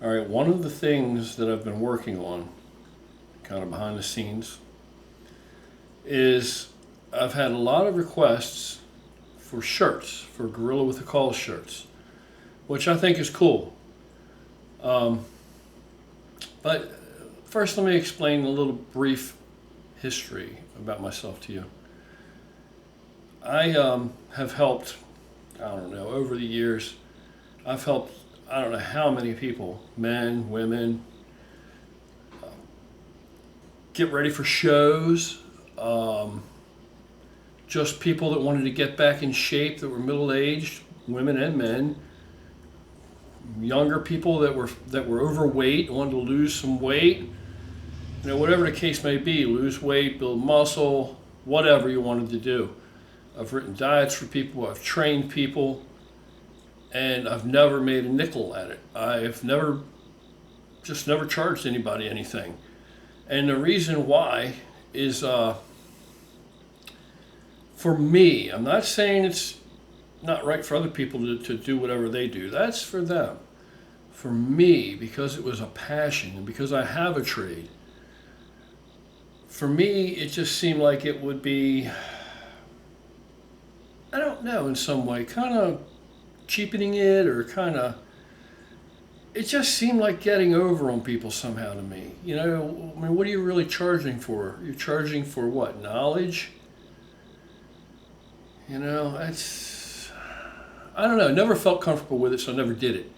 All right, one of the things that I've been working on, kind of behind the scenes, is I've had a lot of requests for shirts, for Gorilla with a Call shirts, which I think is cool. Um, but first, let me explain a little brief history about myself to you. I have helped, I don't know, over the years, I've helped, I don't know how many people, men, women, get ready for shows, um, just people that wanted to get back in shape that were middle aged, women and men, younger people that were overweight, wanted to lose some weight, whatever the case may be, lose weight, build muscle, whatever you wanted to do. I've written diets for people, I've trained people, and I've never made a nickel at it. I've never charged anybody anything. And the reason why is for me, I'm not saying it's not right for other people to do whatever they do. That's for them. For me, because it was a passion and because I have a trade, for me, it just seemed like it would be, I don't know, in some way, kind of cheapening it or kind of, it just seemed like getting over on people somehow to me. I mean, what are you really charging for? You're charging for what? Knowledge? That's, I don't know, never felt comfortable with it, so I never did it.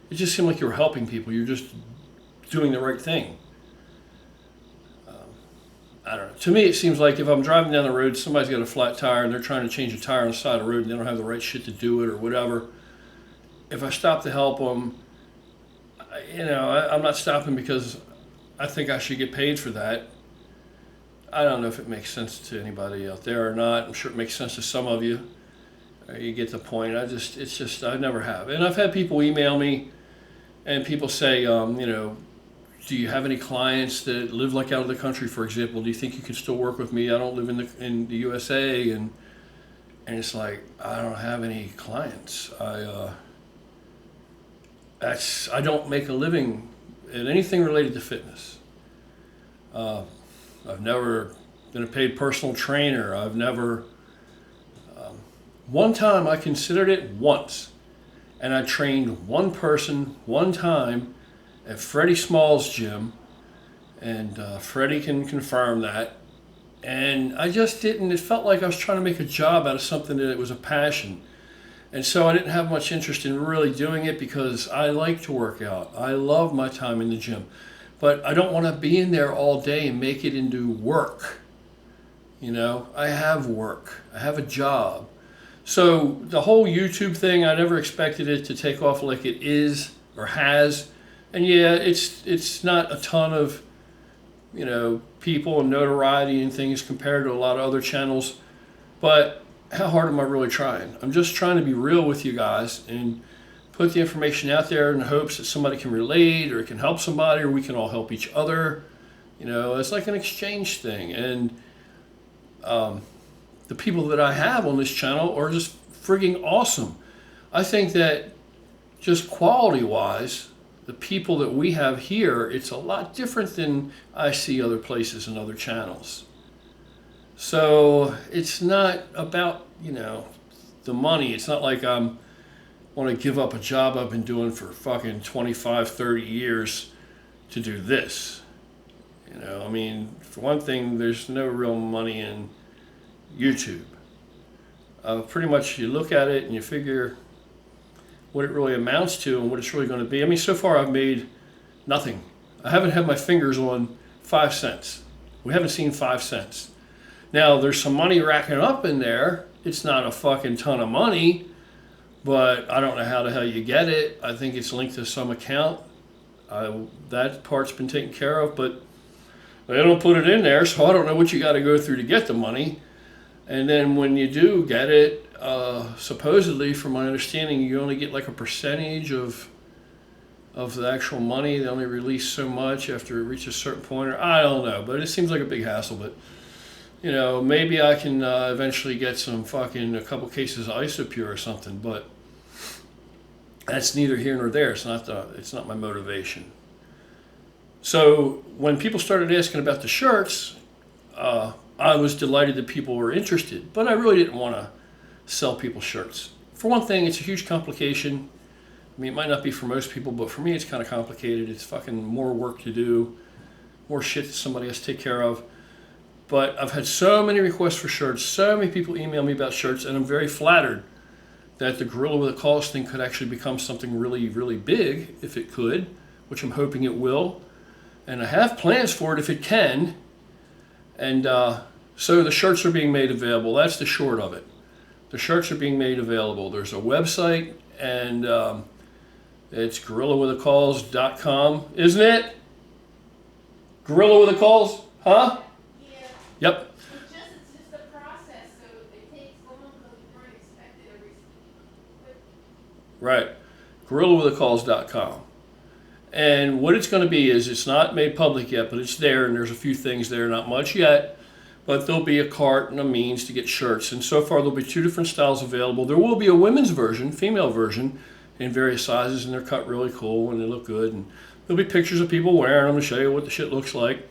It just seemed like you were helping people. You're just doing the right thing. I don't know. To me, it seems like if I'm driving down the road, somebody's got a flat tire and they're trying to change a tire on the side of the road and they don't have the right shit to do it or whatever. If I stop to help them, I'm not stopping because I think I should get paid for that. I don't know if it makes sense to anybody out there or not. I'm sure it makes sense to some of you. You get the point. I never have. And I've had people email me and people say, do you have any clients that live like out of the country, for example? Do you think you can still work with me? I don't live in the USA, and it's like I don't have any clients. I don't make a living at anything related to fitness. Uh, I've never been a paid personal trainer. I've never. One time I considered it once, and I trained one person one time at Freddie Small's gym, and Freddie can confirm that. And I just didn't. It felt like I was trying to make a job out of something that it was a passion. And so I didn't have much interest in really doing it because I like to work out. I love my time in the gym. But I don't want to be in there all day and make it into work. I have work. I have a job. So the whole YouTube thing, I never expected it to take off like it is or has. And yeah, it's not a ton of, people and notoriety and things compared to a lot of other channels. But how hard am I really trying? I'm just trying to be real with you guys and put the information out there in the hopes that somebody can relate or it can help somebody or we can all help each other. It's like an exchange thing. And the people that I have on this channel are just frigging awesome. I think that just quality-wise, the people that we have here, it's a lot different than I see other places and other channels. So it's not about, the money. It's not like I'm want to give up a job I've been doing for fucking 25, 30 years to do this. I mean, for one thing, there's no real money in YouTube. Pretty much you look at it and you figure what it really amounts to and what it's really going to be. I mean, so far I've made nothing. I haven't had my fingers on 5 cents. We haven't seen 5 cents. Now, there's some money racking up in there. It's not a fucking ton of money, but I don't know how the hell you get it. I think it's linked to some account. That part's been taken care of, but they don't put it in there, so I don't know what you got to go through to get the money. And then when you do get it, supposedly, from my understanding, you only get like a percentage of the actual money. They only release so much after it reaches a certain point. Or I don't know, but it seems like a big hassle. But maybe I can eventually get a couple cases of Isopure or something. But That's neither here nor there. It's not my motivation. So when people started asking about the shirts, I was delighted that people were interested, but I really didn't want to sell people shirts. For one thing, it's a huge complication. I mean, it might not be for most people, but for me, it's kind of complicated. It's fucking more work to do, more shit that somebody has to take care of. But I've had so many requests for shirts, so many people email me about shirts, and I'm very flattered that the Gorilla with a Cause thing could actually become something really, really big, if it could, which I'm hoping it will. And I have plans for it if it can. And so the shirts are being made available. That's the short of it. The shirts are being made available. There's a website, and it's gorillawithacause.com, isn't it? Gorilla with a Cause, huh? Yeah. Yep. It's just a process, so it takes long because we weren't expected every week. Right. gorillawithacause.com. And what it's going to be is it's not made public yet, but it's there, and there's a few things there, not much yet, but there'll be a cart and a means to get shirts. And so far, there'll be 2 different styles available. There will be a women's version, female version, in various sizes, and they're cut really cool, and they look good. And there'll be pictures of people wearing them to show you what the shit looks like.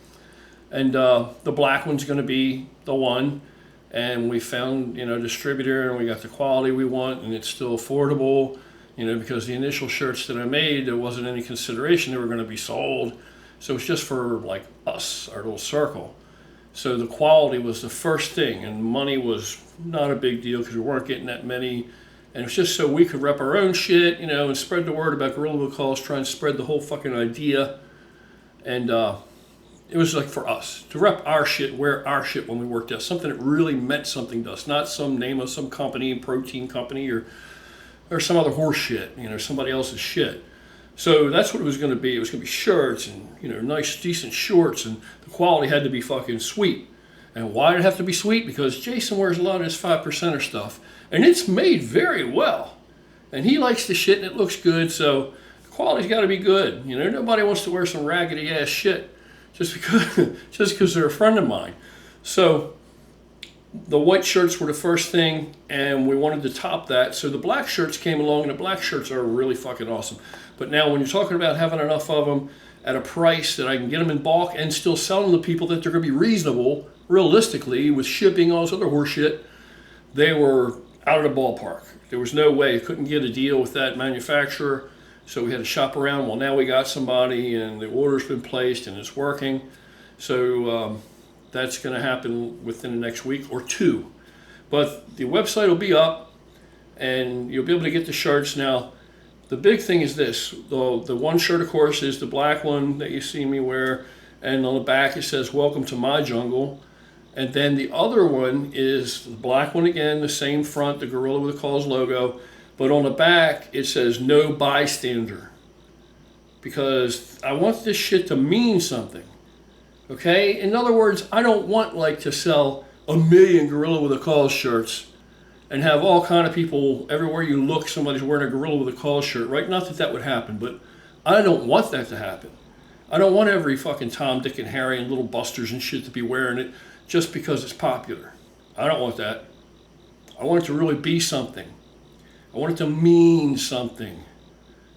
And the black one's going to be the one. And we found, a distributor, and we got the quality we want, and it's still affordable. Because the initial shirts that I made, there wasn't any consideration they were going to be sold. So it's just for like us, our little circle. So the quality was the first thing, and money was not a big deal because we weren't getting that many. And it was just so we could rep our own shit, and spread the word about Gorilla with a Cause, try and spread the whole fucking idea. And it was like for us to rep our shit, wear our shit when we worked out, something that really meant something to us, not some name of some company, protein company, or some other horse shit, somebody else's shit. So that's what it was going to be. It was going to be shirts and, nice, decent shorts, and the quality had to be fucking sweet. And why did it have to be sweet? Because Jason wears a lot of his 5%er stuff, and it's made very well. And he likes the shit, and it looks good, so the quality's got to be good. Nobody wants to wear some raggedy ass shit just because they're a friend of mine. So the white shirts were the first thing, and we wanted to top that. So the black shirts came along, and the black shirts are really fucking awesome. But now when you're talking about having enough of them at a price that I can get them in bulk and still sell them to people that they're going to be reasonable, realistically, with shipping, all this other horse shit, they were out of the ballpark. There was no way. Couldn't get a deal with that manufacturer, so we had to shop around. Well, now we got somebody, and the order's been placed, and it's working. So that's going to happen within the next week or 2. But the website will be up, and you'll be able to get the shirts. Now, the big thing is this. The one shirt, of course, is the black one that you see me wear, and on the back it says, "Welcome to my jungle." And then the other one is the black one again, the same front, the Gorilla with a Cause logo, but on the back it says, "No bystander." Because I want this shit to mean something. Okay? In other words, I don't want to sell 1 million Gorilla with a Cause shirts and have all kind of people, everywhere you look, somebody's wearing a Gorilla with a Cause shirt, right? Not that that would happen, but I don't want that to happen. I don't want every fucking Tom, Dick, and Harry and little busters and shit to be wearing it just because it's popular. I don't want that. I want it to really be something. I want it to mean something.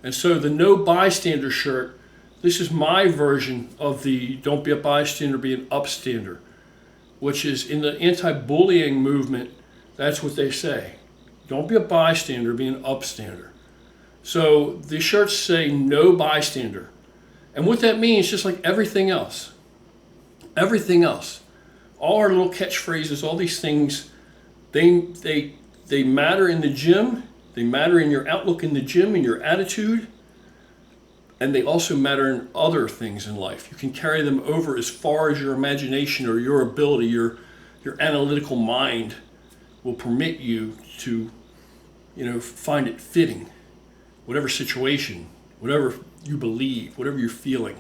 And so the No Bystander shirt, this is my version of the don't be a bystander, be an upstander, which is in the anti-bullying movement. That's what they say. Don't be a bystander, be an upstander. So the shirts say no bystander. And what that means, just like everything else, all our little catchphrases, all these things, they matter in the gym. They matter in your outlook in the gym, in your attitude. And they also matter in other things in life. You can carry them over as far as your imagination or your ability, your analytical mind will permit you to, find it fitting. Whatever situation, whatever you believe, whatever you're feeling.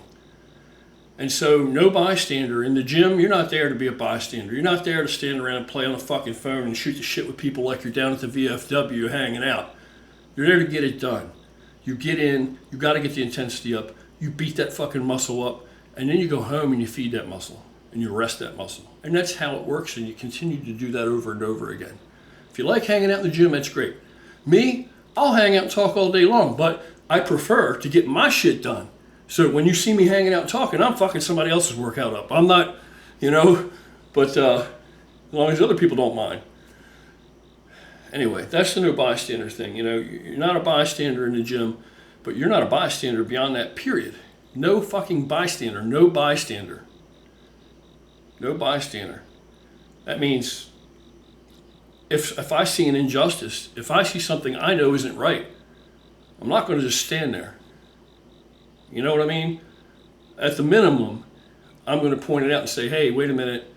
And so no bystander. In the gym, you're not there to be a bystander. You're not there to stand around and play on the fucking phone and shoot the shit with people like you're down at the VFW hanging out. You're there to get it done. You get in, you got to get the intensity up, you beat that fucking muscle up, and then you go home and you feed that muscle, and you rest that muscle. And that's how it works, and you continue to do that over and over again. If you like hanging out in the gym, that's great. Me, I'll hang out and talk all day long, but I prefer to get my shit done. So when you see me hanging out and talking, I'm fucking somebody else's workout up. I'm not, but as long as other people don't mind. Anyway, that's the no bystander thing. You're not a bystander in the gym, but you're not a bystander beyond that, period. No fucking bystander. No bystander. No bystander. That means if I see an injustice, if I see something I know isn't right, I'm not going to just stand there. You know what I mean? At the minimum, I'm going to point it out and say, hey, wait a minute,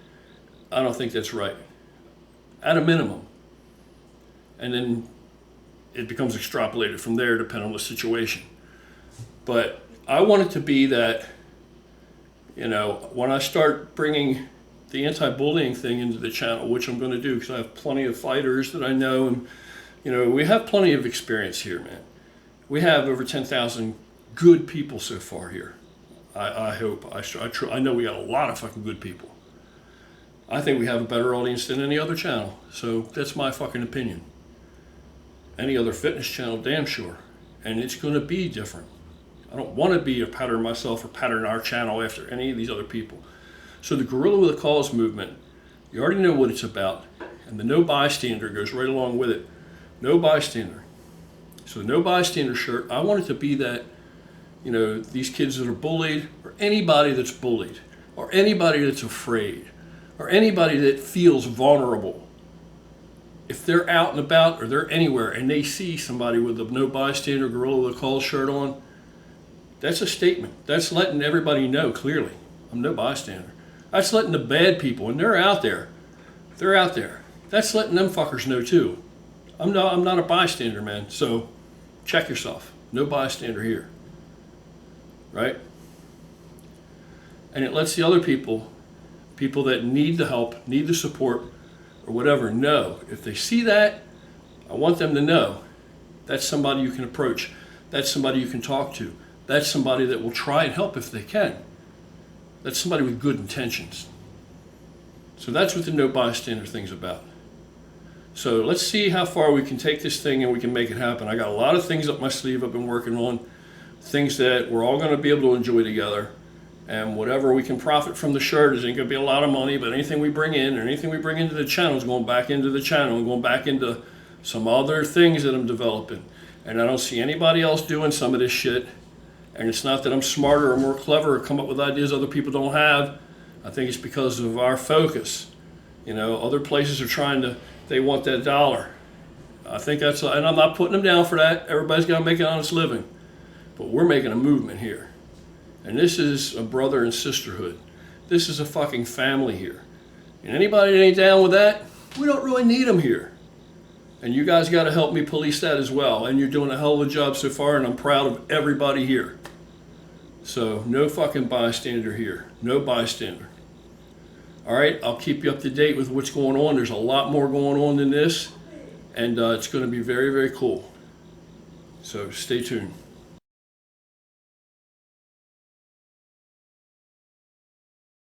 I don't think that's right. At a minimum. And then it becomes extrapolated from there depending on the situation. But I want it to be that, when I start bringing the anti-bullying thing into the channel, which I'm going to do because I have plenty of fighters that I know, and we have plenty of experience here, man. We have over 10,000 good people so far here. I hope. I know we got a lot of fucking good people. I think we have a better audience than any other channel. So that's my fucking opinion. Any other fitness channel, damn sure. And it's going to be different. I don't want to be a pattern myself or pattern our channel after any of these other people. So the Gorilla with a Cause movement, you already know what it's about. And the no bystander goes right along with it. No bystander. So the no bystander shirt, I want it to be that, these kids that are bullied, or anybody that's bullied, or anybody that's afraid, or anybody that feels vulnerable, if they're out and about or they're anywhere and they see somebody with a no bystander Gorilla with a Cause shirt on, that's a statement. That's letting everybody know clearly, I'm no bystander. That's letting the bad people, and they're out there. That's letting them fuckers know too. I'm not a bystander, man. So check yourself. No bystander here. Right? And it lets the other people that need the help, need the support, or whatever, know. If they see that, I want them to know that's somebody you can approach. That's somebody you can talk to. That's somebody that will try and help if they can. That's somebody with good intentions. So that's what the no bystander thing's about. So let's see how far we can take this thing and we can make it happen. I got a lot of things up my sleeve I've been working on, things that we're all going to be able to enjoy together. And whatever we can profit from the shirt is ain't going to be a lot of money, but anything we bring in or anything we bring into the channel is going back into the channel and going back into some other things that I'm developing. And I don't see anybody else doing some of this shit. And it's not that I'm smarter or more clever or come up with ideas other people don't have. I think it's because of our focus. Other places are they want that dollar. I think and I'm not putting them down for that. Everybody's got to make an honest living. But we're making a movement here. And this is a brother and sisterhood. This is a fucking family here. And anybody that ain't down with that, we don't really need them here. And you guys got to help me police that as well. And you're doing a hell of a job so far, and I'm proud of everybody here. So no fucking bystander here. No bystander. All right, I'll keep you up to date with what's going on. There's a lot more going on than this. And it's going to be very, very cool. So stay tuned.